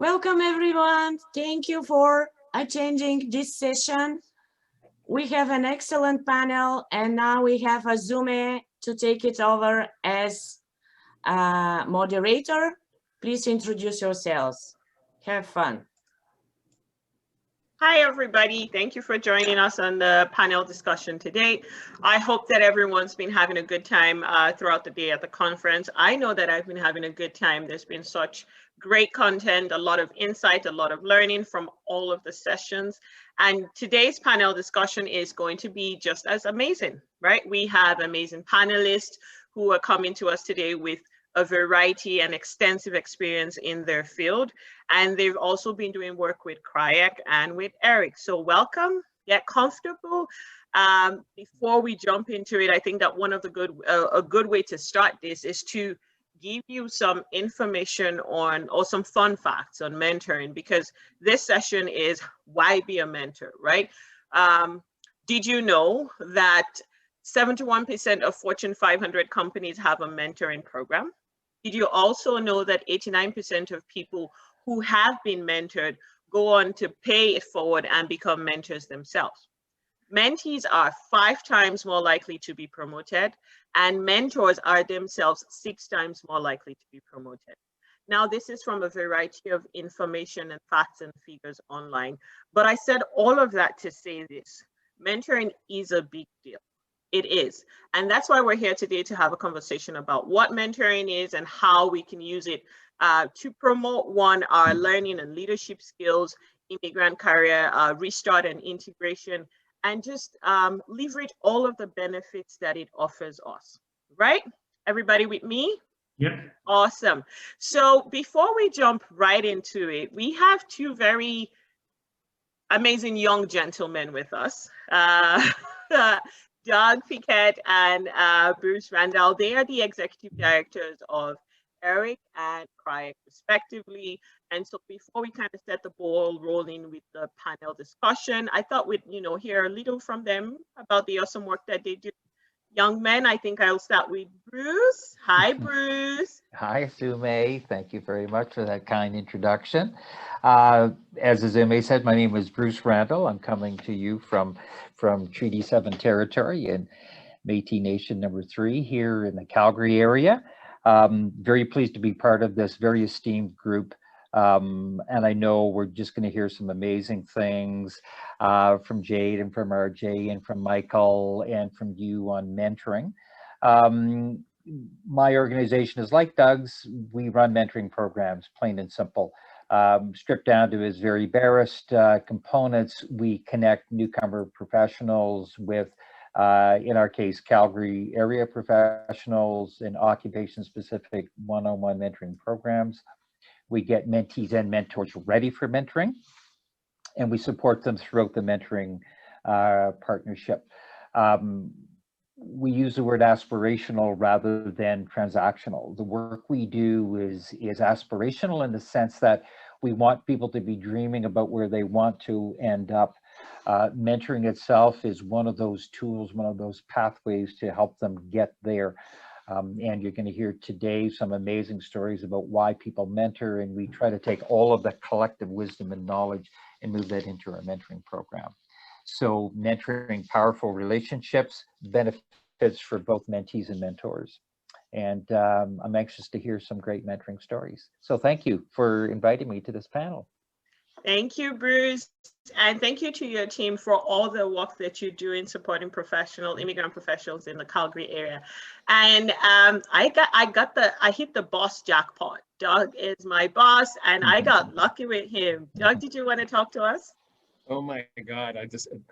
Welcome everyone. Thank you for attending this session. We have an excellent panel and now we have Azume to take it over as moderator. Please introduce yourselves. Have fun. Hi, everybody. Thank you for joining us on the panel discussion today. I hope that everyone's been having a good time throughout the day at the conference. I know that I've been having a good time. There's been such great content, a lot of insight, a lot of learning from all of the sessions. And today's panel discussion is going to be just as amazing, right? We have amazing panelists who are coming to us today with a variety and extensive experience in their field. And they've also been doing work with CRIAC and with Eric. So welcome, get comfortable. Before we jump into it, I think that one of the a good way to start this is to give you some information on, or some fun facts on mentoring, because this session is why be a mentor, right? Did you know that 71% of Fortune 500 companies have a mentoring program? Did you also know that 89% of people who have been mentored go on to pay it forward and become mentors themselves? Mentees are 5 times more likely to be promoted, and mentors are themselves 6 times more likely to be promoted. Now, this is from a variety of information and facts and figures online, but I said all of that to say this: mentoring is a big deal. It is. And that's why we're here today, to have a conversation about what mentoring is and how we can use it to promote, one, our learning and leadership skills, immigrant career restart and integration, and just leverage all of the benefits that it offers us. Right? Everybody with me? Yeah. Awesome. So before we jump right into it, we have 2 very amazing young gentlemen with us. Doug Pickett and Bruce Randall. They are the executive directors of Eric and CRIAC respectively. And so before we kind of set the ball rolling with the panel discussion, I thought we'd hear a little from them about the awesome work that they do. Young men, I think I'll start with Bruce. Hi, Bruce. Hi, Azume. Thank you very much for that kind introduction. As Azume said, my name is Bruce Randall. I'm coming to you from Treaty 7 territory in Métis Nation number 3 here in the Calgary area. Very pleased to be part of this very esteemed group. And I know we're just going to hear some amazing things from Jade and from RJ and from Michael and from you on mentoring. My organization is like Doug's. We run mentoring programs, plain and simple. Stripped down to its very barest components, we connect newcomer professionals with, in our case, Calgary area professionals in occupation-specific one-on-one mentoring programs. We get mentees and mentors ready for mentoring, and we support them throughout the mentoring partnership. We use the word aspirational rather than transactional. The work we do is aspirational in the sense that we want people to be dreaming about where they want to end up. Mentoring itself is one of those tools, one of those pathways to help them get there. And you're going to hear today some amazing stories about why people mentor, and we try to take all of the collective wisdom and knowledge and move that into our mentoring program. So mentoring powerful relationships, benefits for both mentees and mentors. And I'm anxious to hear some great mentoring stories. So thank you for inviting me to this panel. Thank you, Bruce. And thank you to your team for all the work that you do in supporting immigrant professionals in the Calgary area. And I hit the boss jackpot. Doug is my boss, and I got lucky with him. Doug, did you want to talk to us? Oh my God,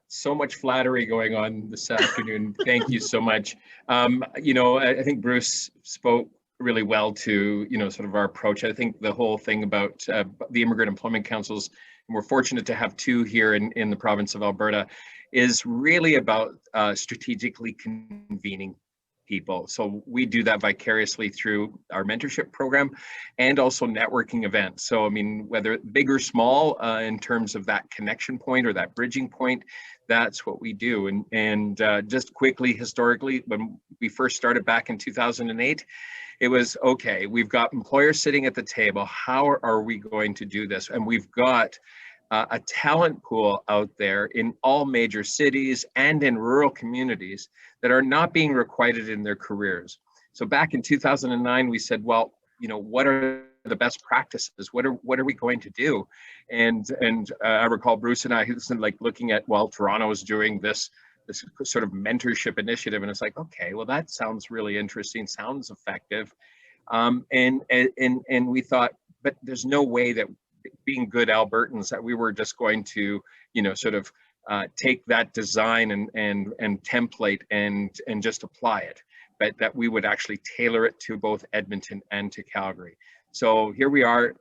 so much flattery going on this afternoon. Thank you so much. I think Bruce spoke really well to, sort of our approach. I think the whole thing about the Immigrant Employment Councils, and we're fortunate to have 2 here in the province of Alberta, is really about strategically convening people. So we do that vicariously through our mentorship program and also networking events. So, I mean, whether big or small, in terms of that connection point or that bridging point, that's what we do. And just quickly, historically, when we first started back in 2008, it was, okay, we've got employers sitting at the table. How are we going to do this? And we've got a talent pool out there in all major cities and in rural communities that are not being requited in their careers. So back in 2009, we said, well, you know, what are the best practices? What are we going to do? And I recall Bruce and I like looking at, well, Toronto is doing this sort of mentorship initiative, and it's like, okay, well, that sounds really interesting, sounds effective, and we thought, but there's no way that, being good Albertans, that we were just going to, you know, sort of take that design and template and just apply it, but that we would actually tailor it to both Edmonton and to Calgary. So here we are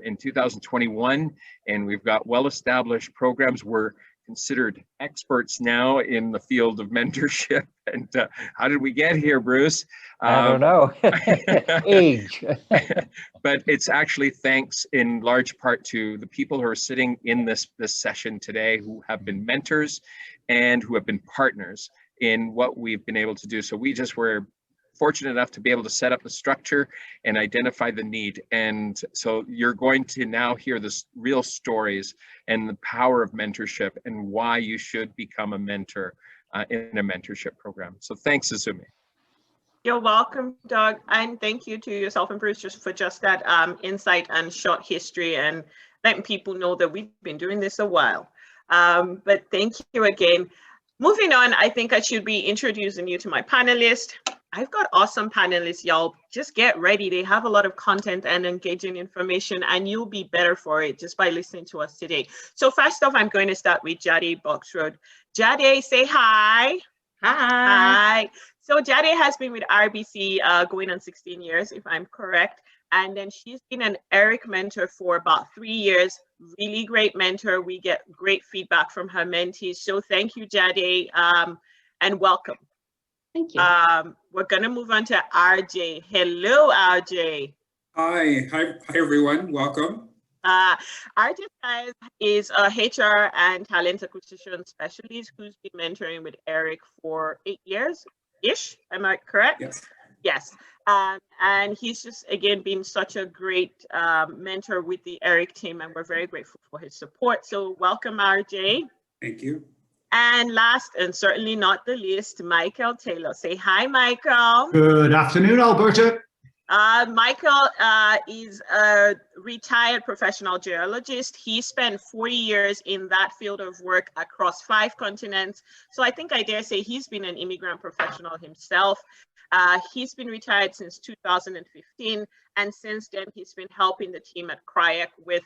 in 2021, and we've got well-established programs. We're considered experts now in the field of mentorship. And how did we get here, Bruce? I don't know. Age. But it's actually thanks in large part to the people who are sitting in this session today, who have been mentors and who have been partners in what we've been able to do. So we just were fortunate enough to be able to set up the structure and identify the need. And so you're going to now hear the real stories and the power of mentorship and why you should become a mentor in a mentorship program. So thanks, Azumi. You're welcome, Doug, and thank you to yourself and Bruce just for that insight and short history and letting people know that we've been doing this a while. But thank you again. Moving on, I think I should be introducing you to my panelists. I've got awesome panelists, y'all. Just get ready. They have a lot of content and engaging information, and you'll be better for it just by listening to us today. So first off, I'm going to start with Jade Boxroad. Jade, say hi. Hi. So Jade has been with RBC going on 16 years, if I'm correct. And then she's been an ERIC mentor for about 3 years. Really great mentor. We get great feedback from her mentees. So thank you, Jade, and welcome. Thank you. We're going to move on to RJ. Hello, RJ. Hi everyone. Welcome. RJ is a HR and talent acquisition specialist who's been mentoring with ERIC for 8 years-ish. Am I correct? Yes. Yes. And he's just, again, been such a great mentor with the ERIC team, and we're very grateful for his support. So welcome, RJ. Thank you. And last, and certainly not the least, Michael Taylor. Say hi, Michael. Good afternoon, Alberta. Michael is a retired professional geologist. He spent 40 years in that field of work across 5 continents. So I think I dare say he's been an immigrant professional himself. He's been retired since 2015. And since then, he's been helping the team at CRIAC with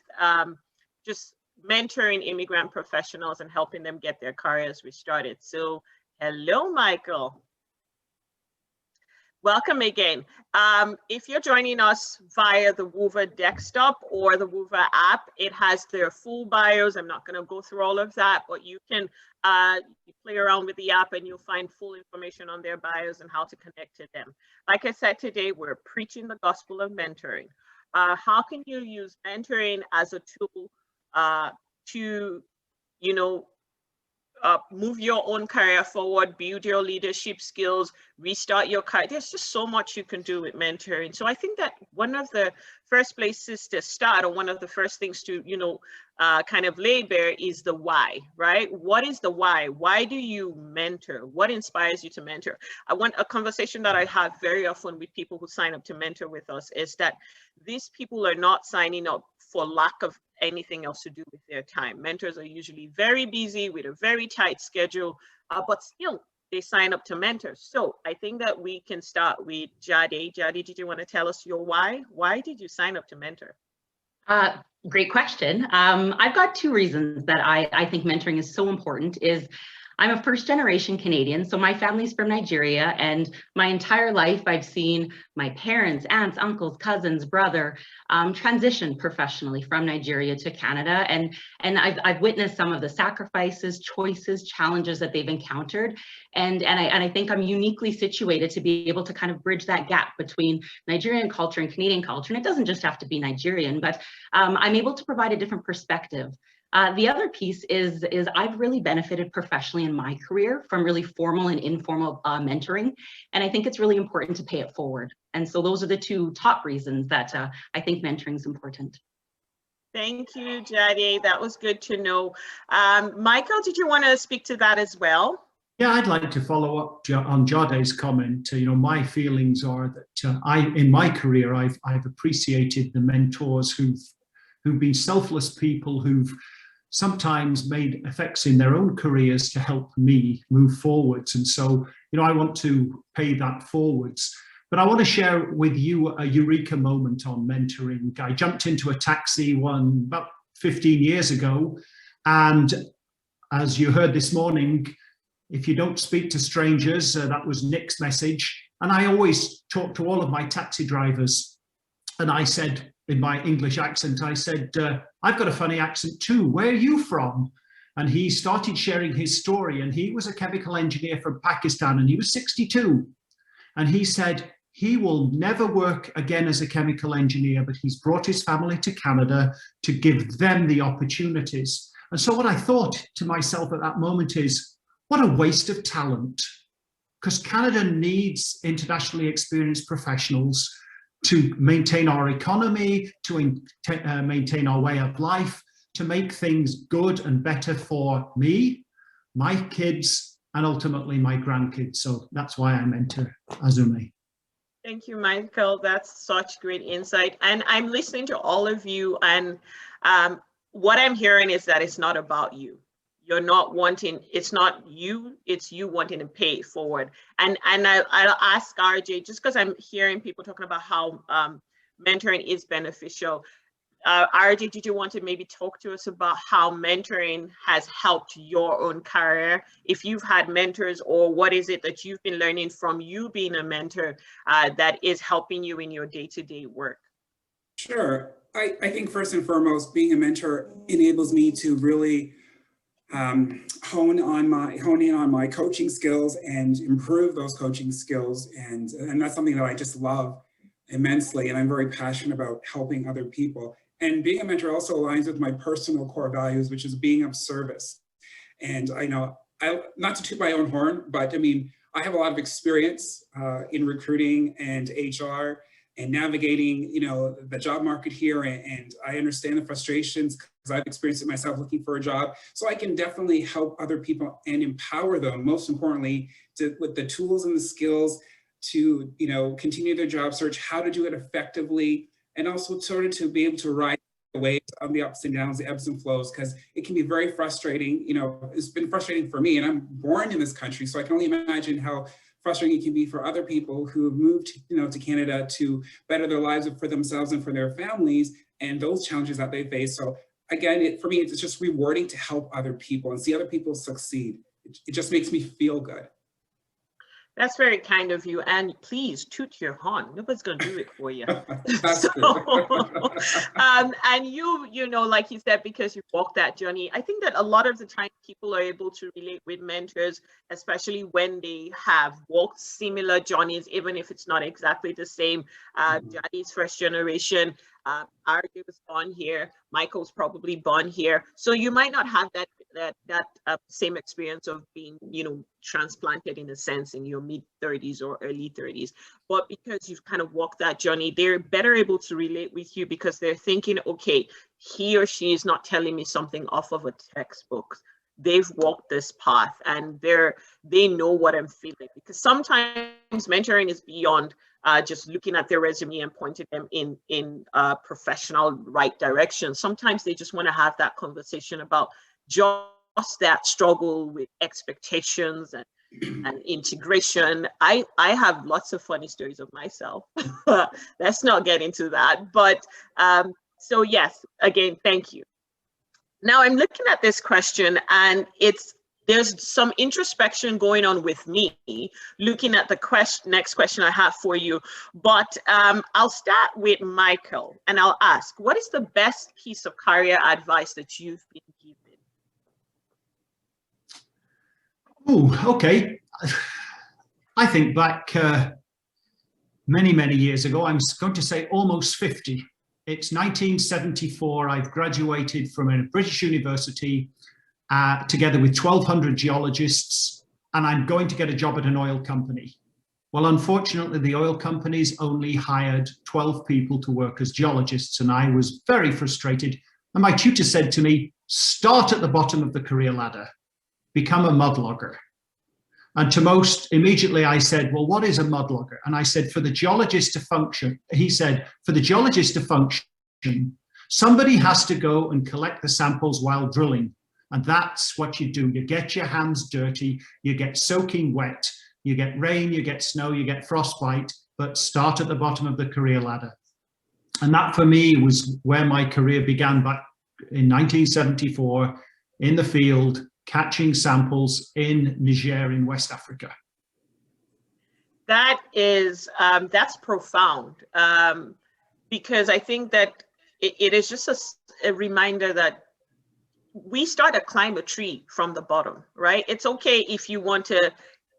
just mentoring immigrant professionals and helping them get their careers restarted. So hello, Michael. Welcome again. If you're joining us via the Woover desktop or the Woover app, it has their full bios. I'm not going to go through all of that, but you can play around with the app and you'll find full information on their bios and how to connect to them. Like I said today, we're preaching the gospel of mentoring. How can you use mentoring as a tool to, you know, move your own career forward, build your leadership skills, restart your career? There's just so much you can do with mentoring. So I think that one of the first places to start, or one of the first things to, you know, kind of lay bare is the why, right? What is the why? Why do you mentor? What inspires you to mentor? I want a conversation that I have very often with people who sign up to mentor with us is that these people are not signing up for lack of anything else to do with their time. Mentors are usually very busy with a very tight schedule, but still they sign up to mentor. So I think that we can start with Jade. Jade, did you want to tell us your why? Why did you sign up to mentor? Great question. I've got 2 reasons that I think mentoring is so important. Is I'm a first-generation Canadian, so my family's from Nigeria, and my entire life I've seen my parents, aunts, uncles, cousins, brother transition professionally from Nigeria to Canada, and I've witnessed some of the sacrifices, choices, challenges that they've encountered, and I think I'm uniquely situated to be able to kind of bridge that gap between Nigerian culture and Canadian culture. And it doesn't just have to be Nigerian, but I'm able to provide a different perspective. The other piece is I've really benefited professionally in my career from really formal and informal mentoring. And I think it's really important to pay it forward. And so those are the two top reasons that I think mentoring is important. Thank you, Jadi. That was good to know. Michael, did you want to speak to that as well? Yeah, I'd like to follow up on Jade's comment. My feelings are that in my career, I've appreciated the mentors who've been selfless people who've sometimes made effects in their own careers to help me move forwards. And so, I want to pay that forwards. But I want to share with you a Eureka moment on mentoring. I jumped into a taxi about 15 years ago. And as you heard this morning, if you don't speak to strangers, that was Nick's message. And I always talk to all of my taxi drivers. And I said, in my English accent, I said, I've got a funny accent too. Where are you from? And he started sharing his story. And he was a chemical engineer from Pakistan, and he was 62. And he said he will never work again as a chemical engineer, but he's brought his family to Canada to give them the opportunities. And so what I thought to myself at that moment is, what a waste of talent, because Canada needs internationally experienced professionals to maintain our economy, to maintain our way of life, to make things good and better for me, my kids, and ultimately my grandkids. So that's why I mentor Azumi. Thank you, Michael. That's such great insight. And I'm listening to all of you, and what I'm hearing is that it's not about you. You're not wanting, it's not you, it's you wanting to pay it forward. And I'll ask RJ, just because I'm hearing people talking about how mentoring is beneficial. RJ, did you want to maybe talk to us about how mentoring has helped your own career? If you've had mentors, or what is it that you've been learning from you being a mentor that is helping you in your day-to-day work? Sure. I think first and foremost, being a mentor enables me to really hone in on my coaching skills and improve those coaching skills. And that's something that I just love immensely. And I'm very passionate about helping other people. And being a mentor also aligns with my personal core values, which is being of service. And I know, not to toot my own horn, but I mean, I have a lot of experience in recruiting and HR and navigating, the job market here. And I understand the frustrations because I've experienced it myself looking for a job. So I can definitely help other people and empower them, most importantly, with the tools and the skills to, continue their job search, how to do it effectively, and also sort of to be able to ride the waves of the ups and downs, the ebbs and flows, because it can be very frustrating. It's been frustrating for me, and I'm born in this country, so I can only imagine how frustrating it can be for other people who have moved, to Canada to better their lives for themselves and for their families, and those challenges that they face. So again, for me, it's just rewarding to help other people and see other people succeed. It just makes me feel good. That's very kind of you. And please toot your horn. Nobody's going to do it for you. That's and you know, like you said, because you walked that journey, I think that a lot of the time people are able to relate with mentors, especially when they have walked similar journeys, even if it's not exactly the same. Jadi's first generation, RJ was born here, Michael's probably born here. So you might not have that same experience of being, transplanted in a sense in your mid-30s or early 30s. But because you've kind of walked that journey, they're better able to relate with you because they're thinking, okay, he or she is not telling me something off of a textbook. They've walked this path and they know what I'm feeling. Because sometimes mentoring is beyond just looking at their resume and pointing them in a professional right direction. Sometimes they just want to have that conversation about just that struggle with expectations and integration. I have lots of funny stories of myself. Let's not get into that. But so yes, again, thank you. Now I'm looking at this question, and there's some introspection going on with me, looking at the next question I have for you. But I'll start with Michael, and I'll ask, what is the best piece of career advice that you've been given? Oh, okay. I think back many, many years ago, I'm going to say almost 50. It's 1974. I've graduated from a British university together with 1,200 geologists, and I'm going to get a job at an oil company. Well, unfortunately, the oil companies only hired 12 people to work as geologists, and I was very frustrated. And my tutor said to me, start at the bottom of the career ladder, become a mudlogger. And to most, immediately I said, well, what is a mudlogger? And I said, for the geologist to function, he said, for the geologist to function, somebody has to go and collect the samples while drilling. And that's what you do. You get your hands dirty, you get soaking wet, you get rain, you get snow, you get frostbite, but start at the bottom of the career ladder. And that for me was where my career began back in 1974 in the field, catching samples in Niger in West Africa. That is, that's profound, because I think that it is just a reminder that we start to climb a tree from the bottom, right? It's okay if you want to,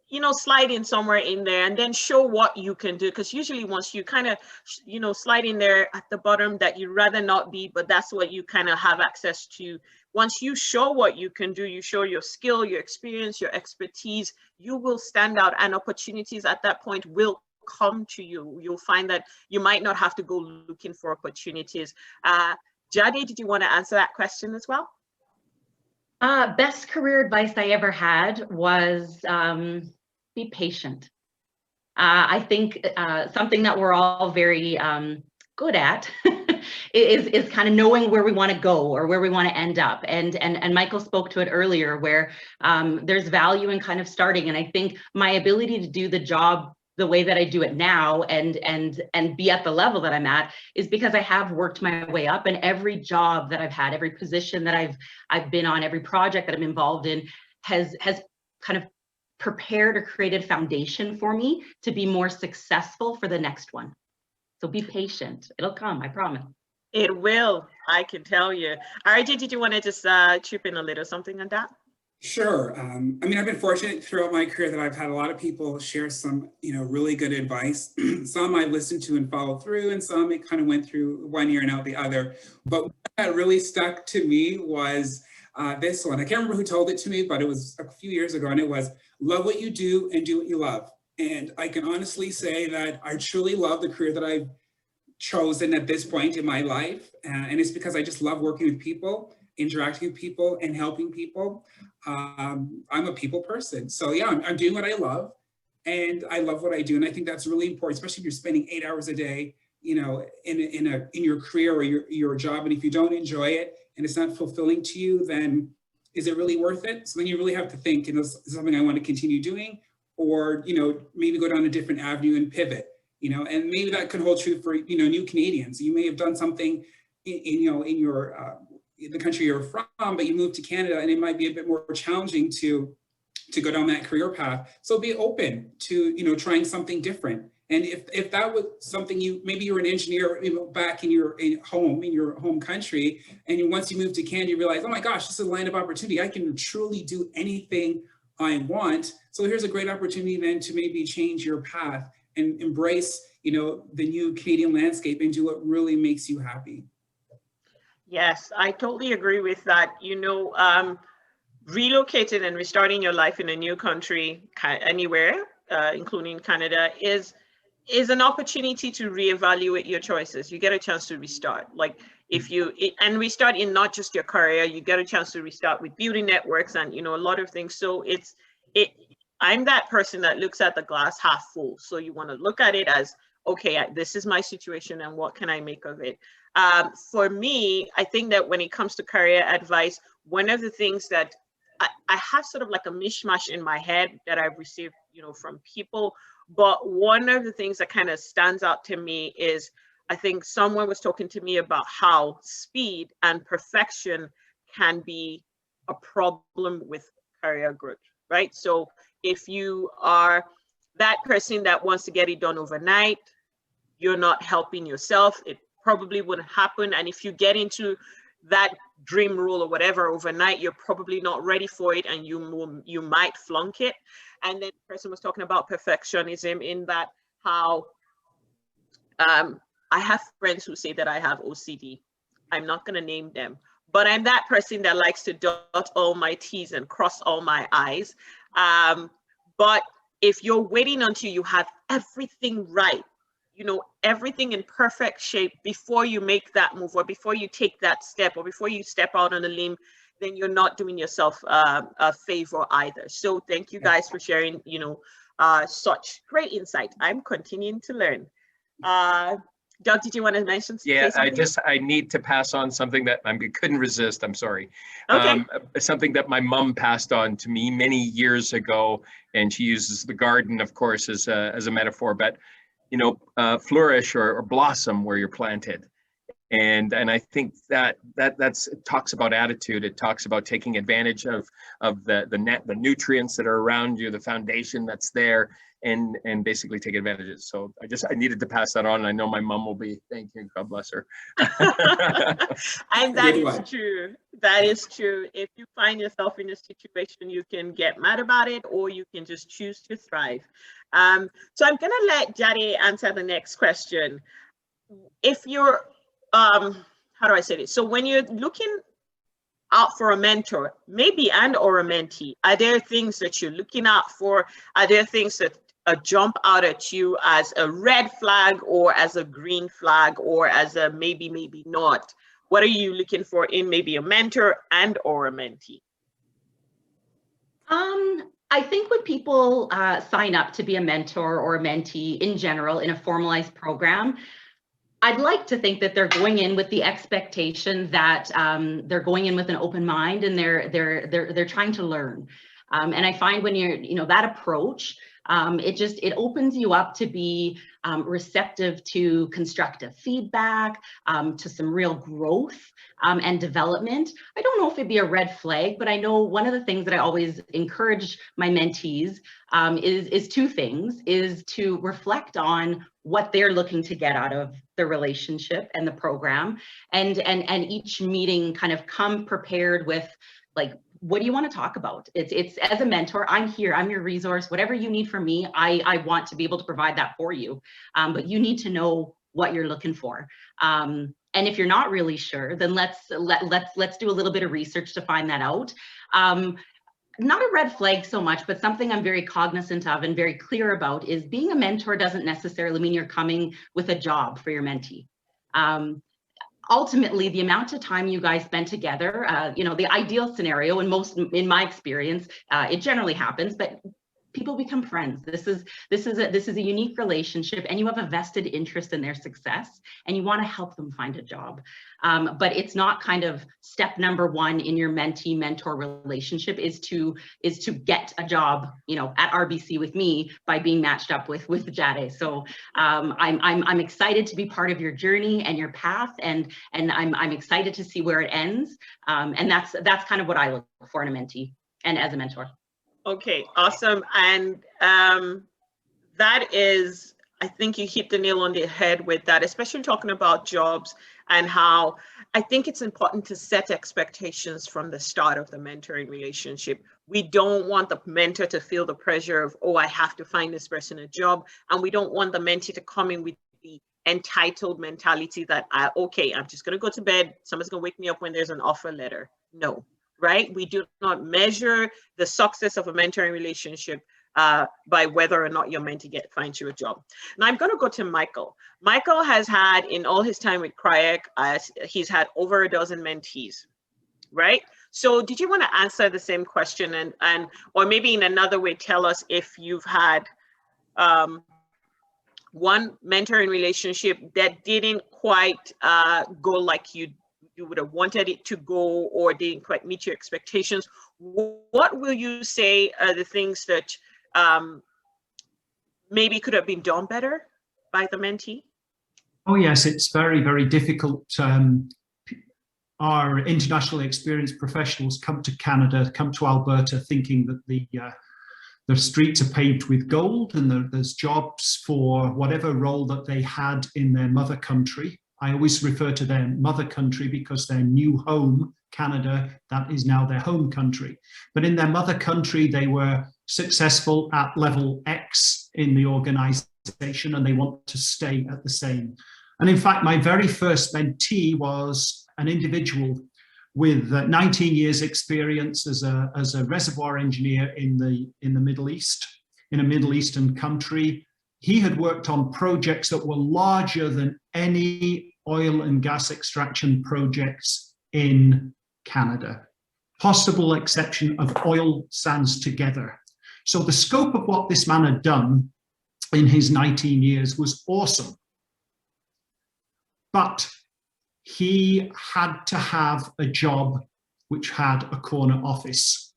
you know, slide in somewhere in there and then show what you can do. Because usually once you kind of, you know, slide in there at the bottom that you'd rather not be, but that's what you kind of have access to. Once you show what you can do, you show your skill, your experience, your expertise, you will stand out, and opportunities at that point will come to you. You'll find that you might not have to go looking for opportunities. Jade, did you want to answer that question as well? Best career advice I ever had was be patient. I think something that we're all very good at is kind of knowing where we want to go or where we want to end up. And Michael spoke to it earlier, where there's value in kind of starting. And I think my ability to do the job the way that I do it now and be at the level that I'm at is because I have worked my way up, and every job that I've had, every position that I've been on, every project that I'm involved in has kind of prepared or created foundation for me to be more successful for the next one. So be patient. It'll come, I promise. It will, I can tell you. RJ, did you want to just chip in a little something on that? Sure. I mean, I've been fortunate throughout my career that I've had a lot of people share some, you know, really good advice. Some I've listened to and followed through, and some it kind of went through one ear and out the other. But what that really stuck to me was this one. I can't remember who told it to me, but it was a few years ago, and it was, love what you do and do what you love. And I can honestly say that I truly love the career that I've chosen at this point in my life. And it's because I just love working with people, interacting with people, and helping people. I'm a people person. So yeah, I'm doing what I love, and I love what I do. And I think that's really important, especially if you're spending 8 hours a day, you know, in your career or your job. And if you don't enjoy it and it's not fulfilling to you, then is it really worth it? So then you really have to think, you know, is this something I want to continue doing, or, you know, maybe go down a different avenue and pivot, you know. And maybe that could hold true for, you know, new Canadians. You may have done something in your the country you're from, but you moved to Canada, and it might be a bit more challenging to go down that career path. So be open to, you know, trying something different. And if that was something maybe you were an engineer, you know, back in your home country, and once you moved to Canada, you realize, oh my gosh, this is a land of opportunity. I can truly do anything I want. So here's a great opportunity then to maybe change your path and embrace, you know, the new Canadian landscape and do what really makes you happy. Yes, I totally agree with that. You know, relocating and restarting your life in a new country, anywhere, including Canada, is an opportunity to reevaluate your choices. You get a chance to restart. Like and restart in not just your career, you get a chance to restart with building networks and, you know, a lot of things. So I'm that person that looks at the glass half full. So you want to look at it as, okay, this is my situation and what can I make of it? For me, I think that when it comes to career advice, one of the things that I have sort of like a mishmash in my head that I've received, you know, from people. But one of the things that kind of stands out to me is, I think someone was talking to me about how speed and perfection can be a problem with career growth, right? So if you are that person that wants to get it done overnight, you're not helping yourself. It probably wouldn't happen. And if you get into that dream role or whatever overnight, you're probably not ready for it, and you might flunk it. And then the person was talking about perfectionism, in that how I have friends who say that I have OCD. I'm not going to name them, but I'm that person that likes to dot all my T's and cross all my I's. But if you're waiting until you have everything right, you know, everything in perfect shape before you make that move, or before you take that step, or before you step out on a limb, then you're not doing yourself a favor either. So thank you guys for sharing, you know, such great insight. I'm continuing to learn. Doug, did you want to mention? Yeah, I need to pass on something that I couldn't resist. I'm sorry. Okay. Something that my mom passed on to me many years ago, and she uses the garden, of course, as a metaphor. But you know, flourish or blossom where you're planted. And I think that it talks about attitude. It talks about taking advantage of the nutrients that are around you, the foundation that's there, and basically take advantage of it. So I needed to pass that on. And I know my mom will be, thank you, God bless her. And that is true. That is true. If you find yourself in a situation, you can get mad about it, or you can just choose to thrive. So I'm gonna let Jade answer the next question. If you're how do I say this? So when you're looking out for a mentor, maybe or a mentee, are there things that you're looking out for? Are there things that jump out at you as a red flag, or as a green flag, or as a maybe not? What are you looking for in maybe a mentor or a mentee? I think when people sign up to be a mentor or a mentee in general in a formalized program, I'd like to think that they're going in with the expectation that they're going in with an open mind, and they're trying to learn. And I find when you're, that approach, it opens you up to be receptive to constructive feedback, to some real growth and development. I don't know if it'd be a red flag, but I know one of the things that I always encourage my mentees is two things: is to reflect on what they're looking to get out of the relationship and the program, and each meeting kind of come prepared with, like, what do you want to talk about? It's as a mentor, I'm here, I'm your resource. Whatever you need from me, I want to be able to provide that for you. But you need to know what you're looking for. And if you're not really sure, then let's do a little bit of research to find that out. Not a red flag so much, but something I'm very cognizant of and very clear about is being a mentor doesn't necessarily mean you're coming with a job for your mentee. Ultimately, the amount of time you guys spend together, the ideal scenario, and in my experience, it generally happens, but people become friends. This is a unique relationship, and you have a vested interest in their success, and you want to help them find a job. But it's not kind of step number one in your mentee-mentor relationship is to get a job, at RBC with me by being matched up with Jade. So I'm excited to be part of your journey and your path, and I'm excited to see where it ends. And that's kind of what I look for in a mentee and as a mentor. Okay, awesome. And that is, I think you hit the nail on the head with that, especially talking about jobs, and how I think it's important to set expectations from the start of the mentoring relationship. We don't want the mentor to feel the pressure of, oh, I have to find this person a job. And we don't want the mentee to come in with the entitled mentality that, okay, I'm just going to go to bed. Someone's going to wake me up when there's an offer letter. No. Right? We do not measure the success of a mentoring relationship by whether or not your mentee finds you a job. Now I'm going to go to Michael. Michael has had, in all his time with CRIAC, he's had over a dozen mentees, right? So did you want to answer the same question, or maybe in another way, tell us if you've had one mentoring relationship that didn't quite go like you would have wanted it to go, or didn't quite meet your expectations? What will you say are the things that maybe could have been done better by the mentee? Oh yes, it's very, very difficult. our internationally experienced professionals come to Canada, come to Alberta, thinking that the streets are paved with gold and there's jobs for whatever role that they had in their mother country. I always refer to their mother country because their new home, Canada, that is now their home country. But in their mother country, they were successful at level X in the organization and they want to stay at the same. And in fact, my very first mentee was an individual with 19 years experience as a reservoir engineer in the Middle East, in a Middle Eastern country. He had worked on projects that were larger than any oil and gas extraction projects in Canada, possible exception of oil sands together. So the scope of what this man had done in his 19 years was awesome. But he had to have a job which had a corner office.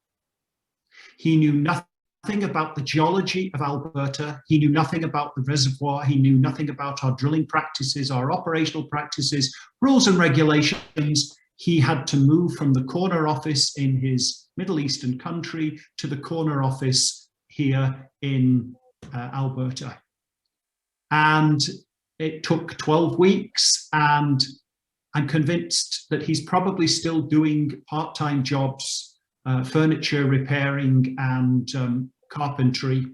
He knew nothing about the geology of Alberta. He knew nothing about the reservoir. He knew nothing about our drilling practices, our operational practices, rules and regulations. He had to move from the corner office in his Middle Eastern country to the corner office here in Alberta. And it took 12 weeks, and I'm convinced that he's probably still doing part-time jobs, furniture repairing and carpentry,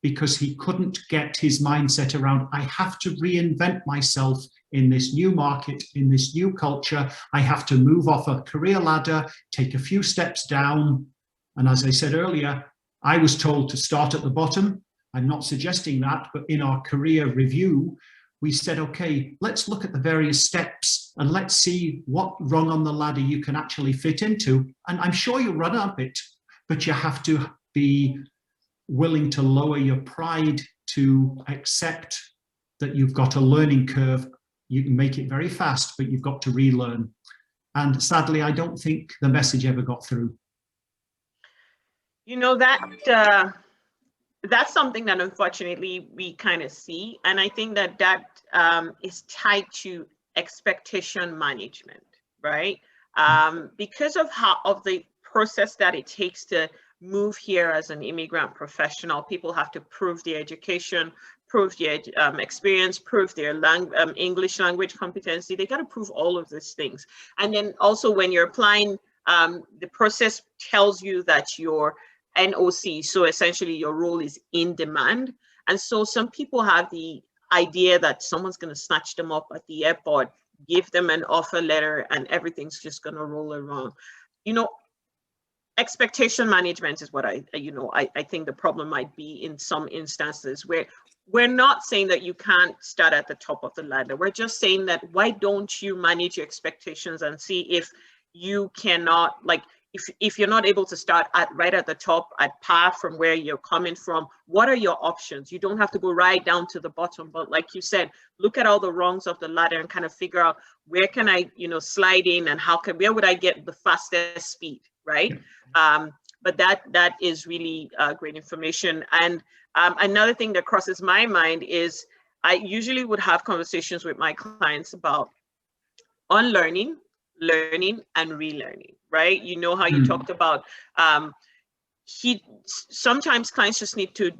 because he couldn't get his mindset around, I have to reinvent myself in this new market, in this new culture. I have to move off a career ladder, take a few steps down. And as I said earlier, I was told to start at the bottom. I'm not suggesting that, but in our career review, we said, okay, let's look at the various steps and let's see what rung on the ladder you can actually fit into. And I'm sure you'll run up it, but you have to be willing to lower your pride to accept that you've got a learning curve. You can make it very fast, but you've got to relearn. And sadly, I don't think the message ever got through. You know, that's something that unfortunately we kind of see. And I think that is tied to expectation management, right? Because of the process that it takes to move here as an immigrant professional, people have to prove their education, prove their experience, prove their English language competency. They got to prove all of these things. And then also when you're applying, the process tells you that you're NOC, so essentially your role is in demand. And so some people have the idea that someone's going to snatch them up at the airport, give them an offer letter, and everything's just going to roll around. You know, expectation management is what I think the problem might be in some instances, where we're not saying that you can't start at the top of the ladder. We're just saying that why don't you manage your expectations and see if you cannot, like, if you're not able to start right at the top, at par from where you're coming from, what are your options? You don't have to go right down to the bottom, but like you said, look at all the rungs of the ladder and kind of figure out where can I, slide in, and where would I get the fastest speed, right? But that is really great information. And another thing that crosses my mind is I usually would have conversations with my clients about unlearning, learning, and relearning, right? You know how you talked about sometimes clients just need to,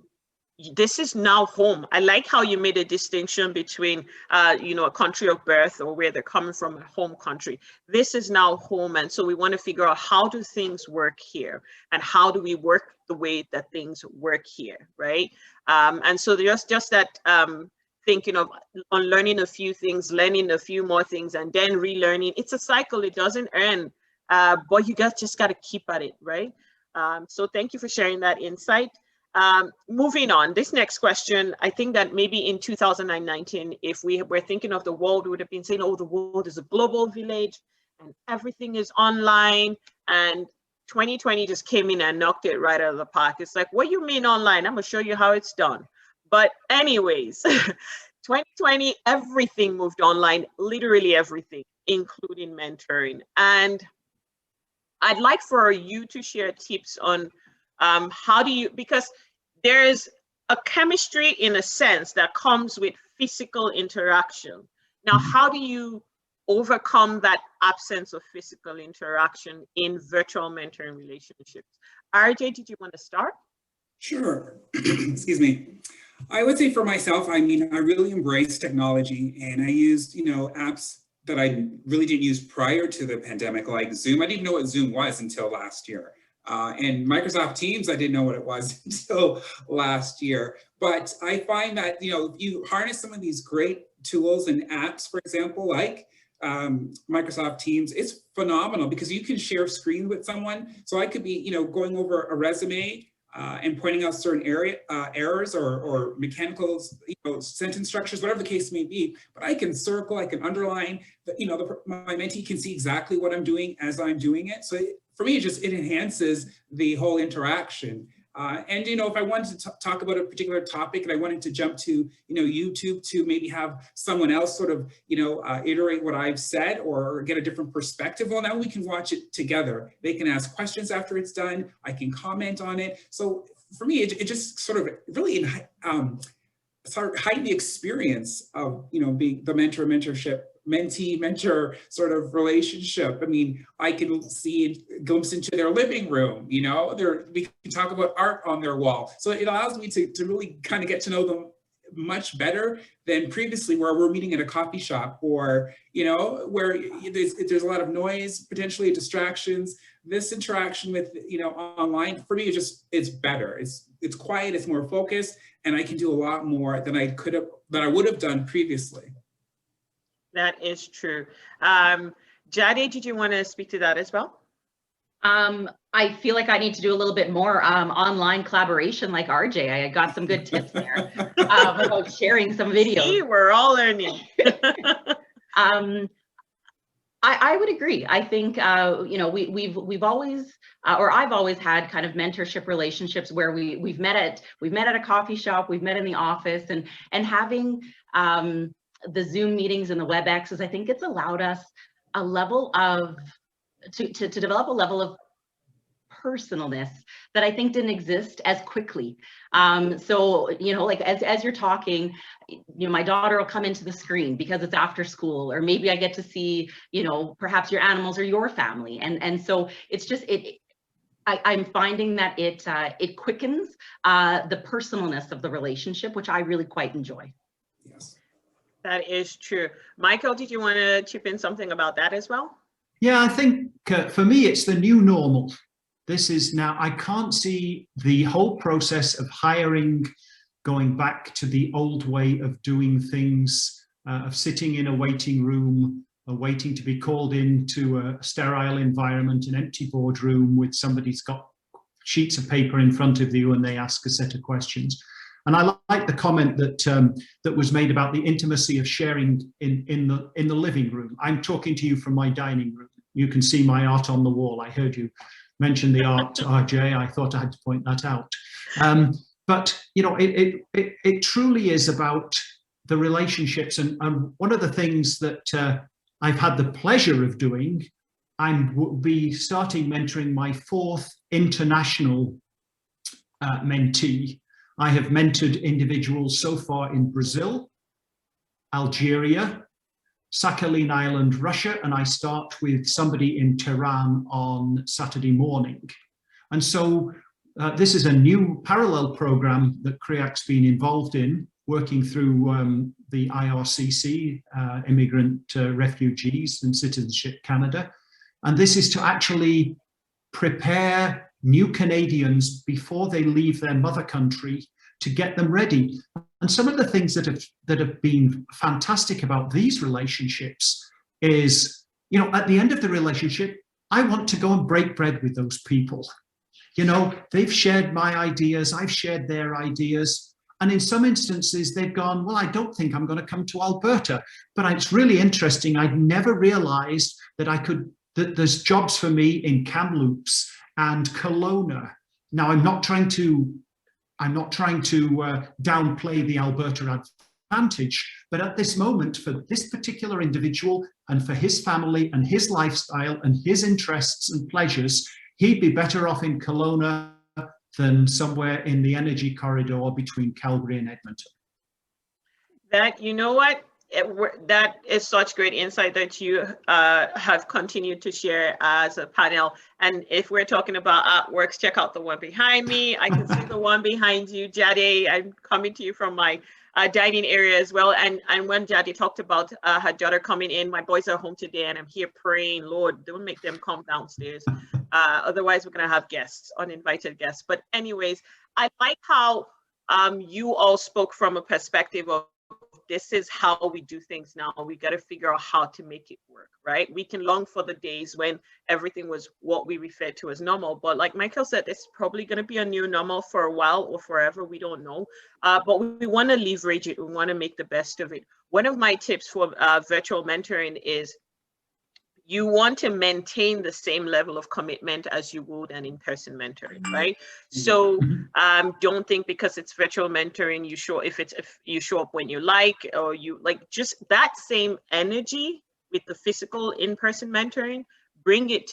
this is now home. I like how you made a distinction between a country of birth or where they're coming from, a home country. This is now home, and so we want to figure out how do things work here, and how do we work the way that things work here, right? And so just that thinking of unlearning a few things, learning a few more things, and then relearning. It's a cycle. It doesn't end, but you just got to keep at it, right? So thank you for sharing that insight. Moving on, this next question, I think that maybe in 2019, if we were thinking of the world, we would have been saying, oh, the world is a global village and everything is online. And 2020 just came in and knocked it right out of the park. It's like, what do you mean online? I'm gonna show you how it's done. But anyways, 2020, everything moved online, literally everything, including mentoring. And I'd like for you to share tips on how do you, because there's a chemistry in a sense that comes with physical interaction. Now, how do you overcome that absence of physical interaction in virtual mentoring relationships. RJ, did you want to start? Sure. Excuse me. I would say for myself, I mean, I really embraced technology, and I used, apps that I really didn't use prior to the pandemic, like Zoom. I didn't know what Zoom was until last year. And Microsoft Teams, I didn't know what it was until last year. But I find that, if you harness some of these great tools and apps, for example, like Microsoft Teams, it's phenomenal because you can share screen with someone. So I could be, going over a resume and pointing out certain errors or mechanical, sentence structures, whatever the case may be. But I can circle, I can underline. My mentee can see exactly what I'm doing as I'm doing it. So for me, it enhances the whole interaction. And if I wanted to talk about a particular topic and I wanted to jump to YouTube to maybe have someone else sort of iterate what I've said or get a different perspective, well, now we can watch it together. They can ask questions after it's done. I can comment on it. So for me, it just sort of really heighten the experience of being the mentorship. Mentee-mentor sort of relationship. I mean, I can see a glimpse into their living room, we can talk about art on their wall. So it allows me to really kind of get to know them much better than previously where we're meeting at a coffee shop or, where there's a lot of noise, potentially distractions. This interaction with, online, for me, it's better. It's quiet, it's more focused, and I can do a lot more than I would have done previously. That is true. Jade, did you want to speak to that as well? I feel like I need to do a little bit more online collaboration like RJ. I got some good tips there about sharing some videos. See, we're all learning. I would agree. I think we've always or I've always had kind of mentorship relationships where we've met at a coffee shop, we've met in the office, and having the Zoom meetings and the WebExes, I think it's allowed us a level of to develop a level of personalness that I think didn't exist as quickly. So, like as you're talking, my daughter will come into the screen because it's after school, or maybe I get to see, perhaps your animals or your family. And so it's just, I'm finding that it quickens the personalness of the relationship, which I really quite enjoy. Yes. That is true. Michael, did you want to chip in something about that as well? Yeah, I think for me, it's the new normal. This is now, I can't see the whole process of hiring going back to the old way of doing things, of sitting in a waiting room, waiting to be called into a sterile environment, an empty boardroom with somebody's got sheets of paper in front of you and they ask a set of questions. And I like the comment that was made about the intimacy of sharing in the living room. I'm talking to you from my dining room. You can see my art on the wall. I heard you mention the art, RJ. I thought I had to point that out. But it truly is about the relationships. And one of the things that I've had the pleasure of doing, will be starting mentoring my 4th international mentee. I have mentored individuals so far in Brazil, Algeria, Sakhalin Island, Russia, and I start with somebody in Tehran on Saturday morning. And so this is a new parallel program that CREAC's been involved in, working through the IRCC, Immigrant Refugees and Citizenship Canada. And this is to actually prepare new Canadians before they leave their mother country to get them ready. And some of the things that have been fantastic about these relationships is, at the end of the relationship, I want to go and break bread with those people. They've shared my ideas, I've shared their ideas. And in some instances, they've gone, well, I don't think I'm going to come to Alberta. But it's really interesting. I'd never realized that there's jobs for me in Kamloops and Kelowna. Now, I'm not trying to downplay the Alberta advantage, but at this moment, for this particular individual and for his family and his lifestyle and his interests and pleasures, he'd be better off in Kelowna than somewhere in the energy corridor between Calgary and Edmonton. That, you know what? that is such great insight that you have continued to share as a panel. And if we're talking about artworks, check out the one behind me. I can see the one behind you, Jade. I'm coming to you from my dining area as well. And when Jade talked about her daughter coming in, my boys are home today and I'm here praying, Lord, don't make them come downstairs. Otherwise, we're going to have guests, uninvited guests. But anyways, I like how you all spoke from a perspective of this is how we do things now. We got to figure out how to make it work, right? We can long for the days when everything was what we refer to as normal. But like Michael said, it's probably going to be a new normal for a while or forever. We don't know. But we want to leverage it. We want to make the best of it. One of my tips for virtual mentoring is you want to maintain the same level of commitment as you would an in-person mentoring, right? So don't think because it's virtual mentoring, if you show up when you like, or you like, just that same energy with the physical in-person mentoring, bring it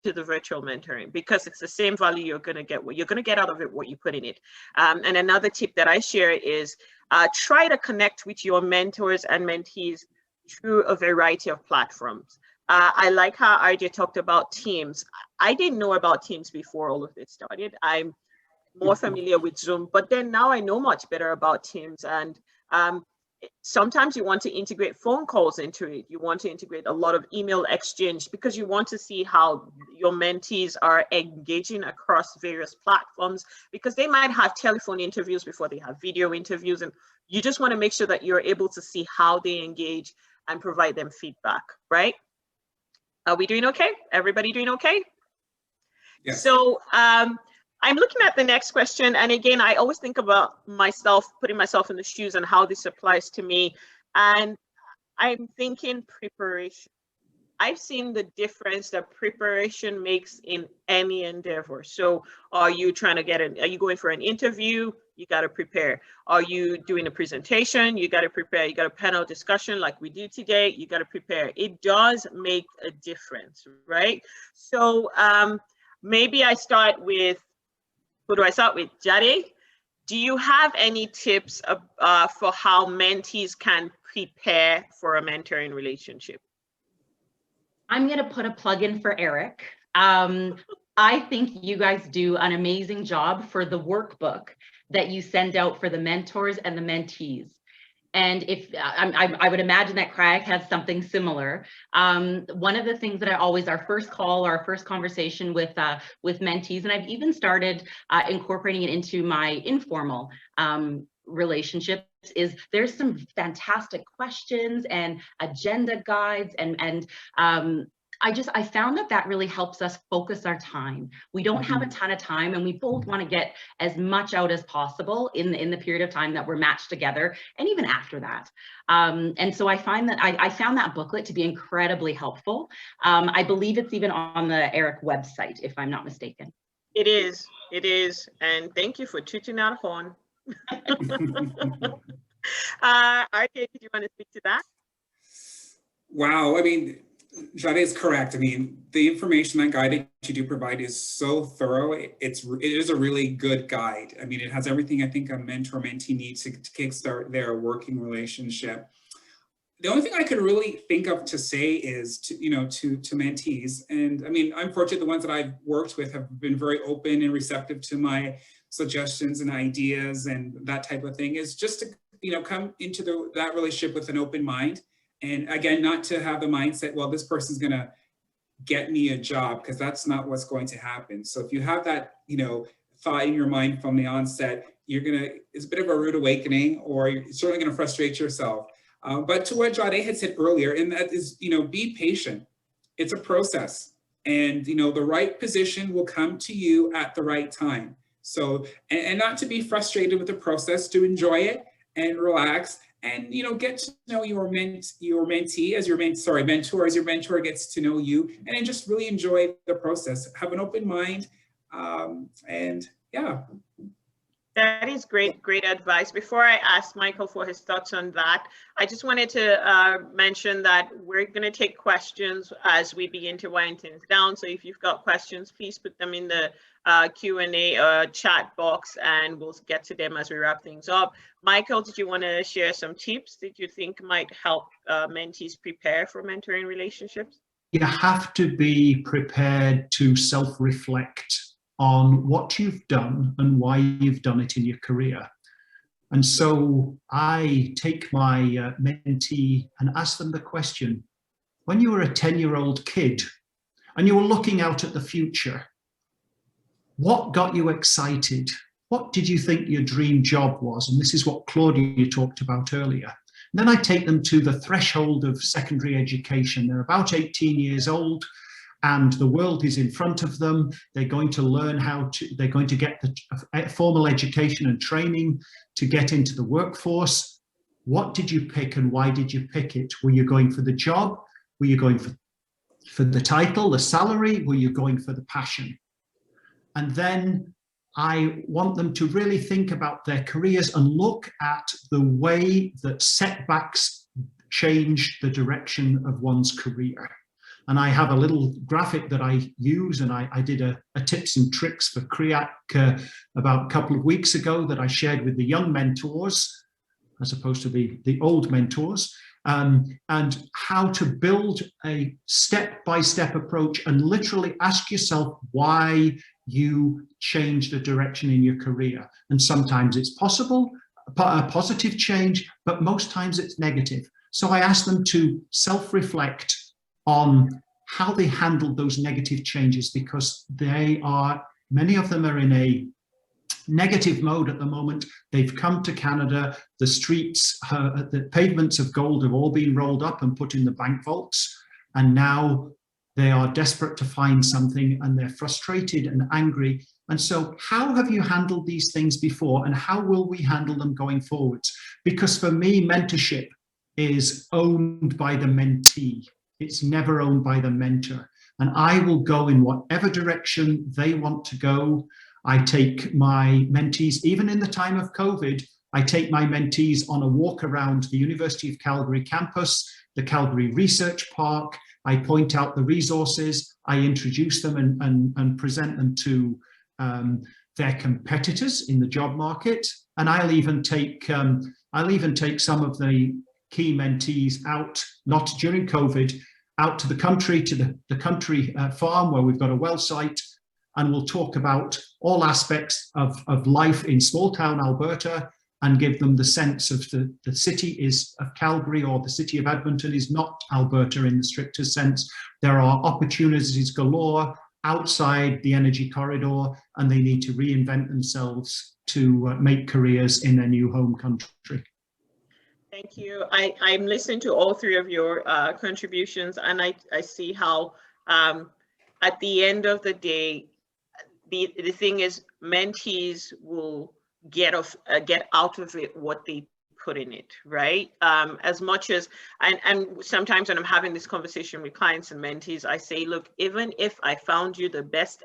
to the virtual mentoring, because it's the same value you're going to get. What you're going to get out of it, what you put in it. And another tip that I share is try to connect with your mentors and mentees through a variety of platforms. I like how RJ talked about Teams. I didn't know about Teams before all of this started. I'm more familiar with Zoom, but then now I know much better about Teams. And sometimes you want to integrate phone calls into it. You want to integrate a lot of email exchange because you want to see how your mentees are engaging across various platforms, because they might have telephone interviews before they have video interviews. And you just want to make sure that you're able to see how they engage and provide them feedback, right? Are we doing okay? Everybody doing okay? Yes. So I'm looking at the next question. And again, I always think about myself, putting myself in the shoes and how this applies to me. And I'm thinking preparation. I've seen the difference that preparation makes in any endeavor. So are you trying to are you going for an interview? You got to prepare. Are you doing a presentation? You got to prepare. You got a panel discussion like we do today. You got to prepare. It does make a difference, right? So maybe I start with, who do I start with? Jade, do you have any tips for how mentees can prepare for a mentoring relationship? I'm going to put a plug in for Eric. I think you guys do an amazing job for the workbook that you send out for the mentors and the mentees. And if I would imagine that Craig has something similar. One of the things that our first call, our first conversation with mentees, and I've even started incorporating it into my informal relationships, is there's some fantastic questions and agenda guides, and I found that really helps us focus our time. We don't have a ton of time, and we both want to get as much out as possible in the period of time that we're matched together, and even after that. And so I find that I found that booklet to be incredibly helpful. I believe it's even on the Eric website, if I'm not mistaken. It is. And thank you for tooting our horn. RK, did you want to speak to that? Wow, I mean, Jade is correct. I mean, the information, that guide that you do provide is so thorough. It is a really good guide. I mean, it has everything I think a mentor-mentee needs to kickstart their working relationship. The only thing I could really think of to say is to mentees, and I mean, I'm fortunate the ones that I've worked with have been very open and receptive to my suggestions and ideas and that type of thing, is just to come into that relationship with an open mind. And again, not to have the mindset, well, this person's going to get me a job, because that's not what's going to happen. So if you have that, thought in your mind from the onset, it's a bit of a rude awakening, or you're certainly going to frustrate yourself. But to what Jade had said earlier, and that is, be patient. It's a process, and, the right position will come to you at the right time. So, and not to be frustrated with the process, to enjoy it and relax, and get to know your mentee as your mentor as your mentor gets to know you, and then just really enjoy the process. Have an open mind, and yeah. That is great advice. Before I ask Michael for his thoughts on that, I just wanted to mention that we're going to take questions as we begin to wind things down. So if you've got questions, please put them in the Q&A chat box, and we'll get to them as we wrap things up. Michael, did you want to share some tips that you think might help mentees prepare for mentoring relationships? You have to be prepared to self-reflect on what you've done and why you've done it in your career. And so I take my mentee and ask them the question, when you were a 10-year-old kid and you were looking out at the future, what got you excited? What did you think your dream job was? And this is what Claudia talked about earlier. And then I take them to the threshold of secondary education. They're about 18 years old, and the world is in front of them. They're going to learn they're going to get the formal education and training to get into the workforce. What did you pick and why did you pick it? Were you going for the job? Were you going for the title, the salary? Were you going for the passion? And then I want them to really think about their careers and look at the way that setbacks change the direction of one's career. And I have a little graphic that I use, and I did a tips and tricks for CREAC about a couple of weeks ago that I shared with the young mentors, as opposed to the old mentors, and how to build a step-by-step approach and literally ask yourself why you change the direction in your career. And sometimes it's possible, a positive change, but most times it's negative. So I ask them to self-reflect on how they handled those negative changes, because many of them are in a negative mode at the moment. They've come to Canada, the streets, the pavements of gold have all been rolled up and put in the bank vaults, and now they are desperate to find something, and they're frustrated and angry. And so how have you handled these things before, and how will we handle them going forwards? Because for me, mentorship is owned by the mentee. It's never owned by the mentor. And I will go in whatever direction they want to go. I take my mentees, even in the time of COVID, I take my mentees on a walk around the University of Calgary campus, the Calgary Research Park. I point out the resources, I introduce them and present them to their competitors in the job market. And I'll even take some of the key mentees out, not during COVID, out to the country, to the country farm where we've got a well site, and we'll talk about all aspects of life in small town Alberta, and give them the sense of the city of Calgary, or the city of Edmonton is not Alberta in the strictest sense. There are opportunities galore outside the energy corridor, and they need to reinvent themselves to make careers in their new home country. Thank you. I'm listening to all three of your contributions, and I see how at the end of the day, the thing is, mentees will get out of it what they put in it, right? As much as, and sometimes when I'm having this conversation with clients and mentees, I say, look, even if I found you the best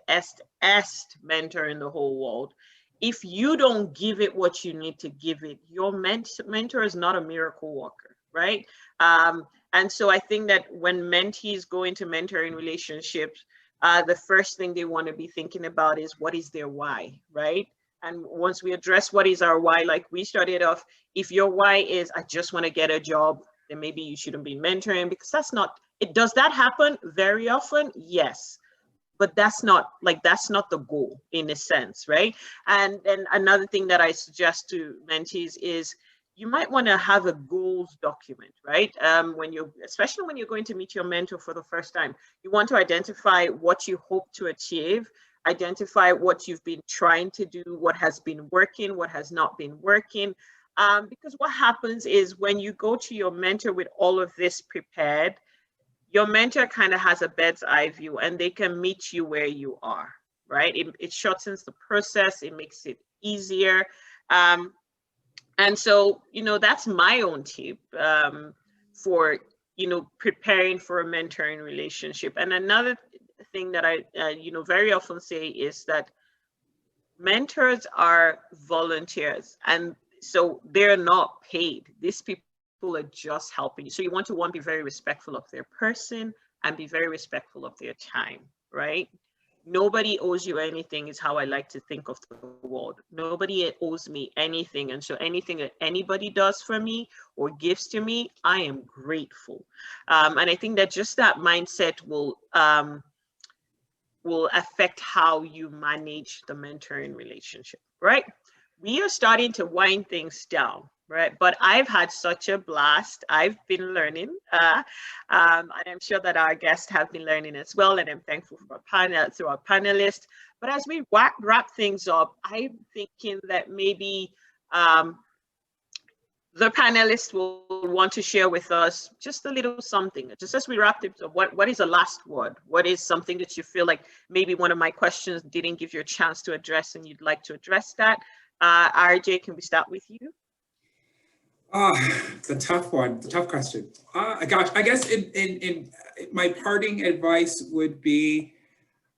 mentor in the whole world, if you don't give it what you need to give it, your mentor is not a miracle worker, right? And so I think that when mentees go into mentoring relationships, the first thing they want to be thinking about is, what is their why, right? And once we address what is our why, like we started off, if your why is, I just want to get a job, then maybe you shouldn't be mentoring, because that's not, does that happen very often? Yes. But that's not the goal in a sense, right? And then another thing that I suggest to mentees is, you might want to have a goals document, right? Especially when you're going to meet your mentor for the first time, you want to identify what you hope to achieve, identify what you've been trying to do, what has been working, what has not been working. Because what happens is, when you go to your mentor with all of this prepared, your mentor kind of has a bird's eye view, and they can meet you where you are, right? It shortens the process, it makes it easier. And so, that's my own tip for, preparing for a mentoring relationship. And another thing that I, very often say is that mentors are volunteers, and so they're not paid. These people are just helping you. So you want to be very respectful of their person and be very respectful of their time, right? Nobody owes you anything is how I like to think of the world. Nobody owes me anything. And so anything that anybody does for me or gives to me, I am grateful. And I think that just that mindset will affect how you manage the mentoring relationship, right? We are starting to wind things down, right? But I've had such a blast. I've been learning, and I'm sure that our guests have been learning as well. And I'm thankful for our panelists. But as we wrap things up, I'm thinking that maybe the panelists will want to share with us just a little something, just as we wrap it up. What is the last word? What is something that you feel like maybe one of my questions didn't give you a chance to address and you'd like to address that? RJ, can we start with you? It's a tough one, it's a tough question. Gosh, I guess in my parting advice would be,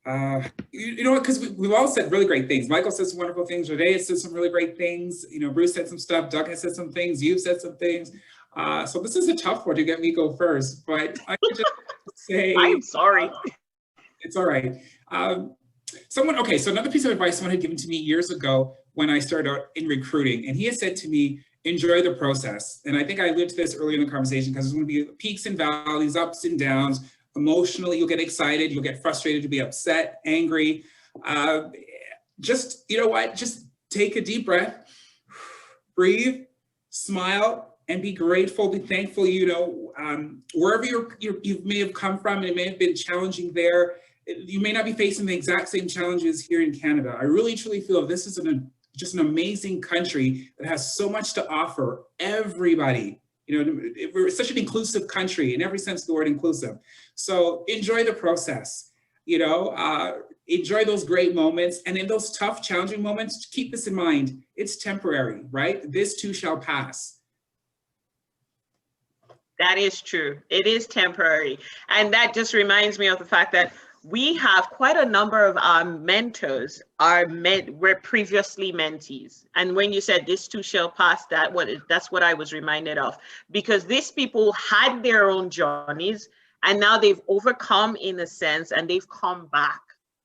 you know what, because we've all said really great things. Michael said some wonderful things. Renee said some really great things. You know, Bruce said some stuff. Doug has said some things. You've said some things. So this is a tough one to get me go first, but I could just say, I'm sorry. It's all right. So another piece of advice someone had given to me years ago when I started out in recruiting, and he had said to me, enjoy the process. And I think I alluded to this earlier in the conversation, because there's going to be peaks and valleys, ups and downs. Emotionally, you'll get excited, you'll get frustrated, you'll be upset, angry. Just, you know what, just take a deep breath, breathe, smile, and be grateful, be thankful. You know, wherever you may have come from, and it may have been challenging there, you may not be facing the exact same challenges here in Canada. I really, truly feel this is just an amazing country that has so much to offer everybody. You know, we're such an inclusive country in every sense of the word inclusive. So enjoy the process, you know, enjoy those great moments. And in those tough, challenging moments, keep this in mind, it's temporary, right? This too shall pass. That is true. It is temporary. And that just reminds me of the fact that we have quite a number of our mentors were previously mentees. And when you said this too shall pass, that's what I was reminded of, because these people had their own journeys and now they've overcome in a sense, and they've come back,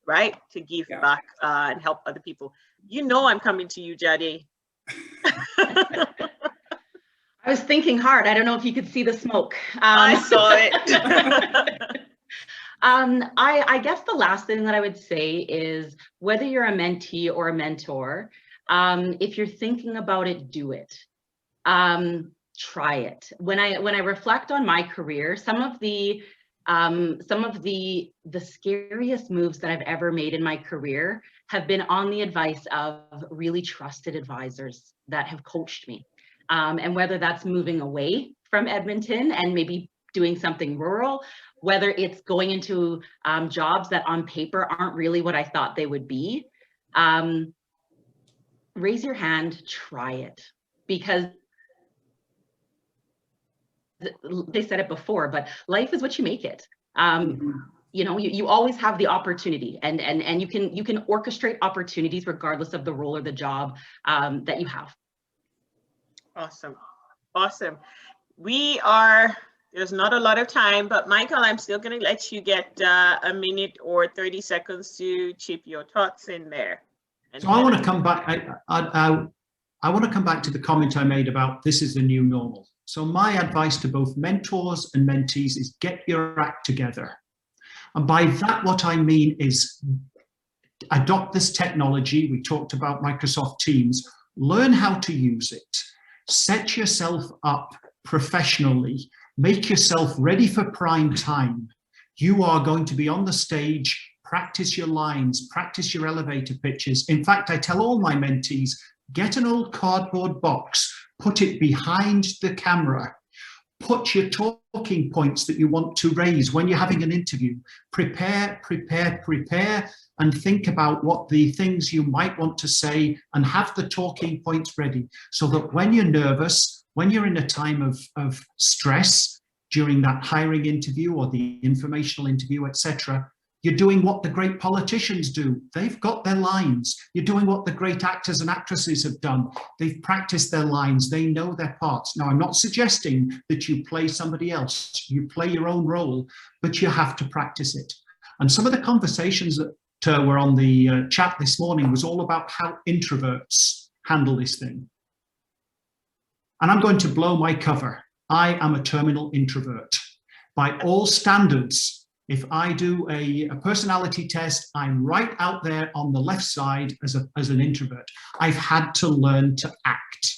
right? To give back and help other people. You know, I'm coming to you, Jade. I was thinking hard. I don't know if you could see the smoke. I saw it. I guess the last thing that I would say is, whether you're a mentee or a mentor, if you're thinking about it, do it. Try it. When I reflect on my career, some of the scariest moves that I've ever made in my career have been on the advice of really trusted advisors that have coached me. And whether that's moving away from Edmonton and maybe doing something rural, whether it's going into jobs that on paper aren't really what I thought they would be, raise your hand, try it. Because they said it before, but life is what you make it. You know, you always have the opportunity, and you can orchestrate opportunities regardless of the role or the job that you have. Awesome. There's not a lot of time, but Michael, I'm still going to let you get a minute or 30 seconds to chip your thoughts in there. So I want to come back. I want to come back to the comment I made about this is the new normal. So my advice to both mentors and mentees is get your act together. And by that, what I mean is adopt this technology. We talked about Microsoft Teams. Learn how to use it. Set yourself up professionally. Make yourself ready for prime time. You are going to be on the stage. Practice your lines, practice your elevator pitches. In fact, I tell all my mentees, get an old cardboard box, put it behind the camera, put your talking points that you want to raise when you're having an interview. Prepare, and think about what the things you might want to say, and have the talking points ready, so that when you're nervous, when you're in a time of stress during that hiring interview or the informational interview, etc., You're doing what the great politicians do. They've got their lines. You're doing what the great actors and actresses have done. They've practiced their lines. They know their parts. Now, I'm not suggesting that you play somebody else. You play your own role, but you have to practice it. And some of the conversations that were on the chat this morning was all about how introverts handle this thing. And I'm going to blow my cover. I am a terminal introvert. By all standards, if I do a personality test, I'm right out there on the left side as an introvert. I've had to learn to act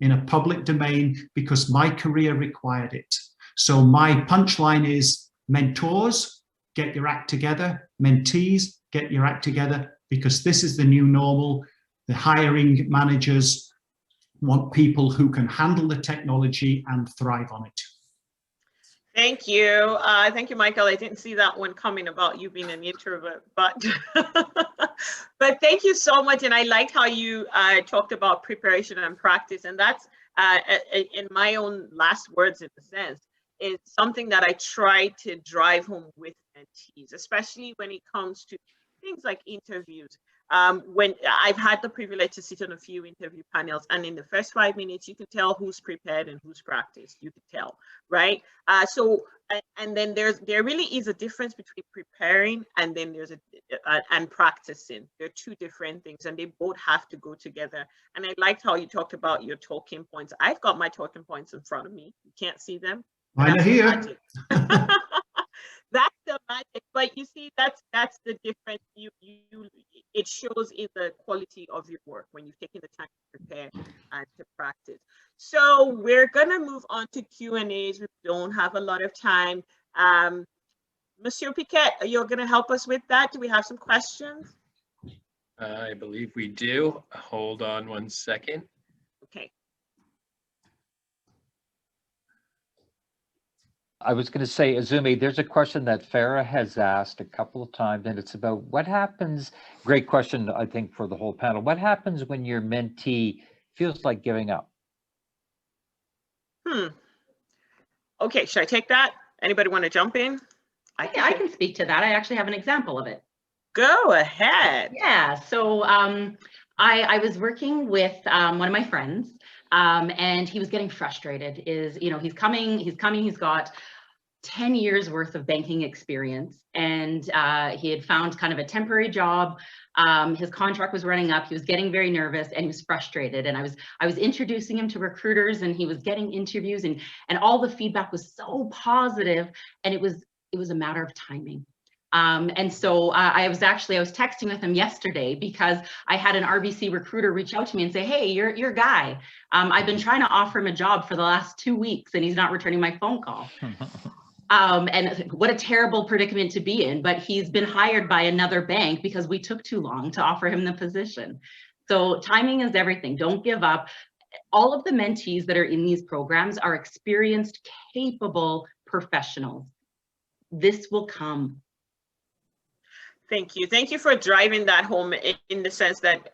in a public domain because my career required it. So my punchline is, mentors, get your act together. Mentees, get your act together, because this is the new normal. The hiring managers want people who can handle the technology and thrive on it. Thank you. Thank you, Michael. I didn't see that one coming about you being an introvert, but but thank you so much. And I liked how you talked about preparation and practice. And that's, in my own last words, in a sense, is something that I try to drive home with mentees, especially when it comes to things like interviews. When I've had the privilege to sit on a few interview panels, and in the first 5 minutes, you can tell who's prepared and who's practiced. You can tell, right? And then there really is a difference between preparing and then there's and practicing. They're two different things, and they both have to go together. And I liked how you talked about your talking points. I've got my talking points in front of me. You can't see them. Mine are here. That's the magic. But you see, that's the difference. It shows in the quality of your work when you've taken the time to prepare and to practice. So we're gonna move on to Q&As. We don't have a lot of time. Monsieur Piquet, are you gonna help us with that? Do we have some questions? I believe we do. Hold on one second. Okay. I was going to say, Azumi, there's a question that Farah has asked a couple of times, and it's about what happens, great question, I think, for the whole panel. What happens when your mentee feels like giving up? Okay, should I take that? Anybody want to jump in? I can speak to that. I actually have an example of it. Go ahead. Yeah, so I was working with one of my friends, and he was getting frustrated. He's coming, he's got 10 years worth of banking experience, and he had found kind of a temporary job. His contract was running up. He was getting very nervous and he was frustrated. And I was introducing him to recruiters, and he was getting interviews, and all the feedback was so positive, and it was a matter of timing. And so I was texting with him yesterday because I had an RBC recruiter reach out to me and say, hey, your guy, I've been trying to offer him a job for the last 2 weeks and he's not returning my phone call. And what a terrible predicament to be in, but he's been hired by another bank because we took too long to offer him the position. So timing is everything. Don't give up. All of the mentees that are in these programs are experienced, capable professionals. This will come. Thank you. Thank you for driving that home in the sense that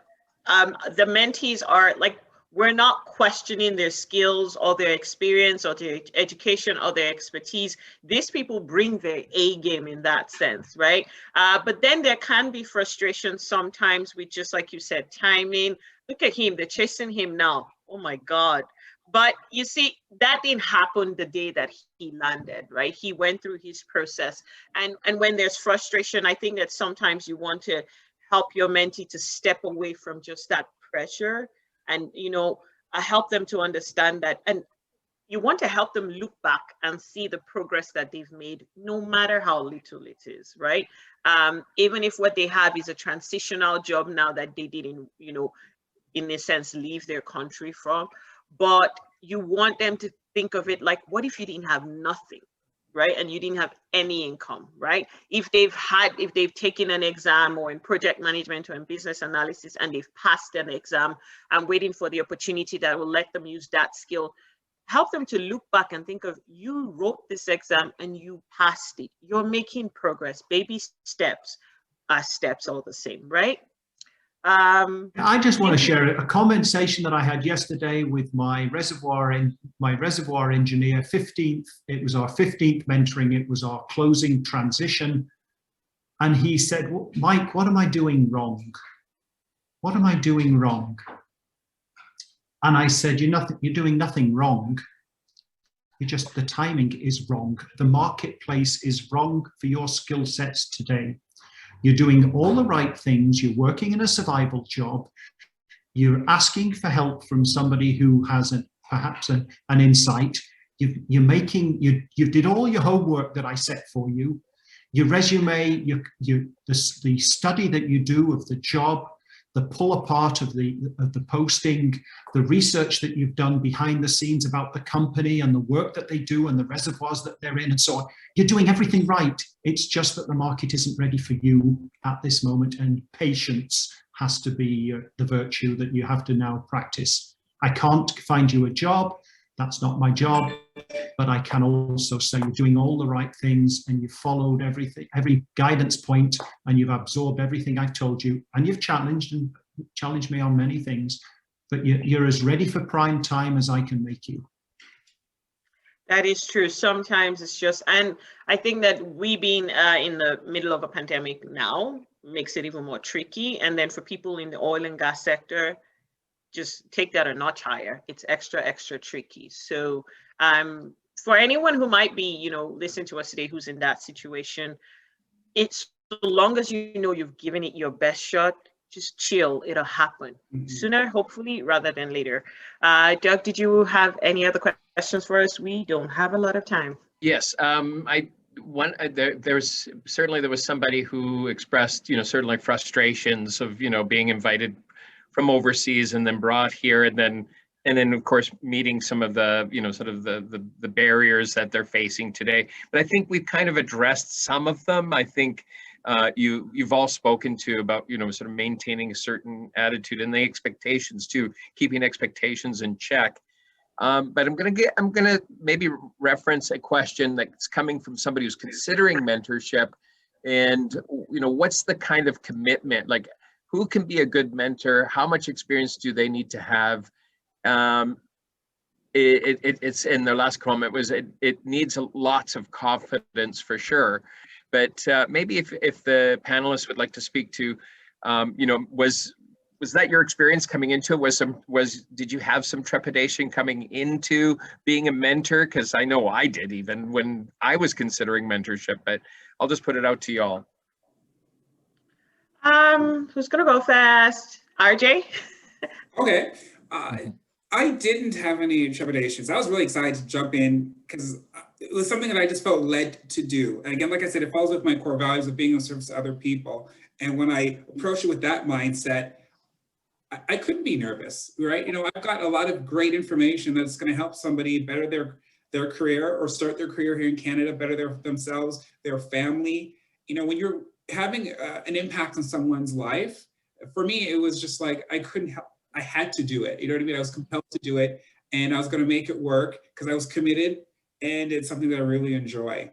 the mentees are like, we're not questioning their skills or their experience or their education or their expertise. These people bring their A game in that sense, right? But then there can be frustration sometimes with, just like you said, timing. Look at him, they're chasing him now. Oh my God. But you see, that didn't happen the day that he landed, right? He went through his process. And when there's frustration, I think that sometimes you want to help your mentee to step away from just that pressure and, help them to understand that. And you want to help them look back and see the progress that they've made, no matter how little it is, right? Even if what they have is a transitional job now that they didn't, in a sense, leave their country from. But you want them to think of it like, what if you didn't have nothing, right? And you didn't have any income, right? If they've taken an exam or in project management or in business analysis and they've passed an exam and waiting for the opportunity that will let them use that skill, help them to look back and think of, you wrote this exam and you passed it. You're making progress. Baby steps are steps all the same, right? I just want to share a conversation that I had yesterday with my reservoir engineer. It was our 15th mentoring. It was our closing transition. And he said, well, Mike, what am I doing wrong? What am I doing wrong? And I said, you're doing nothing wrong. The timing is wrong. The marketplace is wrong for your skill sets today. You're doing all the right things. You're working in a survival job. You're asking for help from somebody who has perhaps an insight. You did all your homework that I set for you. Your resume, the study that you do of the job, the pull apart of the posting, the research that you've done behind the scenes about the company and the work that they do and the reservoirs that they're in and so on. You're doing everything right. It's just that the market isn't ready for you at this moment, and patience has to be the virtue that you have to now practice. I can't find you a job. That's not my job. But I can also say you're doing all the right things and you've followed everything, every guidance point, and you've absorbed everything I've told you, and you've challenged me on many things, but you're as ready for prime time as I can make you. That is true. Sometimes it's just, and I think that we being in the middle of a pandemic now makes it even more tricky. And then for people in the oil and gas sector, just take that a notch higher. It's extra tricky. So for anyone who might be, listening to us today who's in that situation, it's so long as you've given it your best shot, just chill, it'll happen sooner, hopefully, rather than later. Doug, did you have any other questions for us? We don't have a lot of time. Yes, there was somebody who expressed, certainly frustrations of, being invited from overseas and then brought here, and then of course meeting some of the sort of the barriers that they're facing today. But I think we've kind of addressed some of them. I think you've all spoken to about sort of maintaining a certain attitude and the expectations too, keeping expectations in check. But I'm gonna maybe reference a question that's coming from somebody who's considering mentorship, and what's the kind of commitment, like who can be a good mentor? How much experience do they need to have? It's in their last comment was it needs lots of confidence for sure. But maybe if the panelists would like to speak to, was that your experience coming into it? Did you have some trepidation coming into being a mentor? Because I know I did even when I was considering mentorship, but I'll just put it out to y'all. Who's gonna go fast? RJ? Okay. I didn't have any trepidations. I was really excited to jump in because it was something that I just felt led to do. And again, like I said, it falls with my core values of being of service to other people. And when I approach it with that mindset, I couldn't be nervous, right? I've got a lot of great information that's going to help somebody better their career or start their career here in Canada, better themselves, their family. When you're having an impact on someone's life, for me, it was just like, I couldn't help. I had to do it. You know what I mean? I was compelled to do it, and I was going to make it work because I was committed, and it's something that I really enjoy.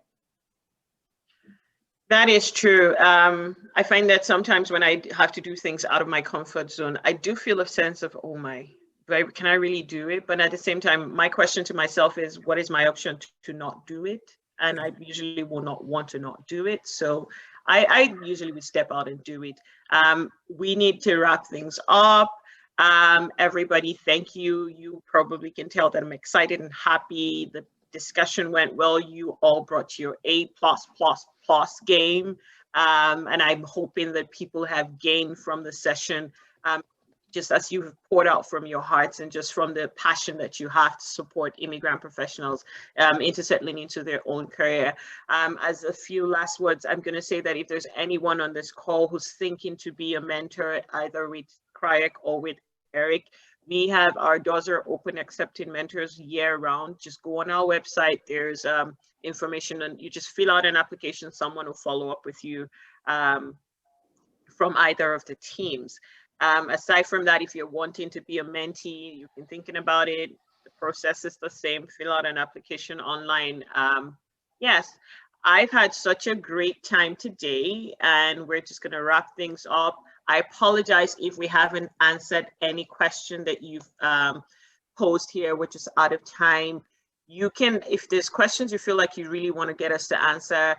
That is true. I find that sometimes when I have to do things out of my comfort zone, I do feel a sense of, oh my, can I really do it? But at the same time, my question to myself is, what is my option to not do it? And I usually will not want to not do it. So I usually would step out and do it. We need to wrap things up. Everybody, thank you. You probably can tell that I'm excited and happy. The discussion went well. You all brought your A+++ game. And I'm hoping that people have gained from the session, just as you've poured out from your hearts and just from the passion that you have to support immigrant professionals into settling into their own career. As a few last words, I'm going to say that if there's anyone on this call who's thinking to be a mentor, either with Craig or with Eric, we have our doors are open, accepting mentors year round. Just go on our website. There's information, and you just fill out an application. Someone will follow up with you from either of the teams. Aside from that, if you're wanting to be a mentee, you've been thinking about it, the process is the same. Fill out an application online. Yes, I've had such a great time today, and we're just going to wrap things up. I apologize if we haven't answered any question that you've posed here, which is out of time. You can, if there's questions you feel like you really want to get us to answer,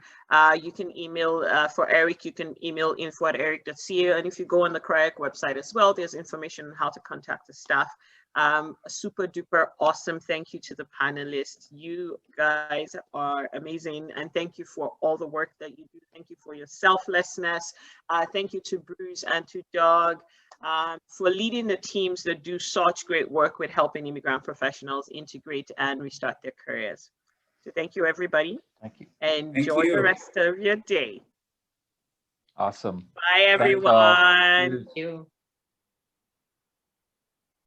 you can email for Eric, you can email info@eric.ca. And if you go on the CRIAC website as well, there's information on how to contact the staff. A super duper awesome thank you to the panelists. You guys are amazing. And thank you for all the work that you do. Thank you for your selflessness. Thank you to Bruce and to Doug. For leading the teams that do such great work with helping immigrant professionals integrate and restart their careers. So thank you, everybody. Thank you. Enjoy the rest of your day. Awesome. Bye, Thanks all. everyone. Thank you.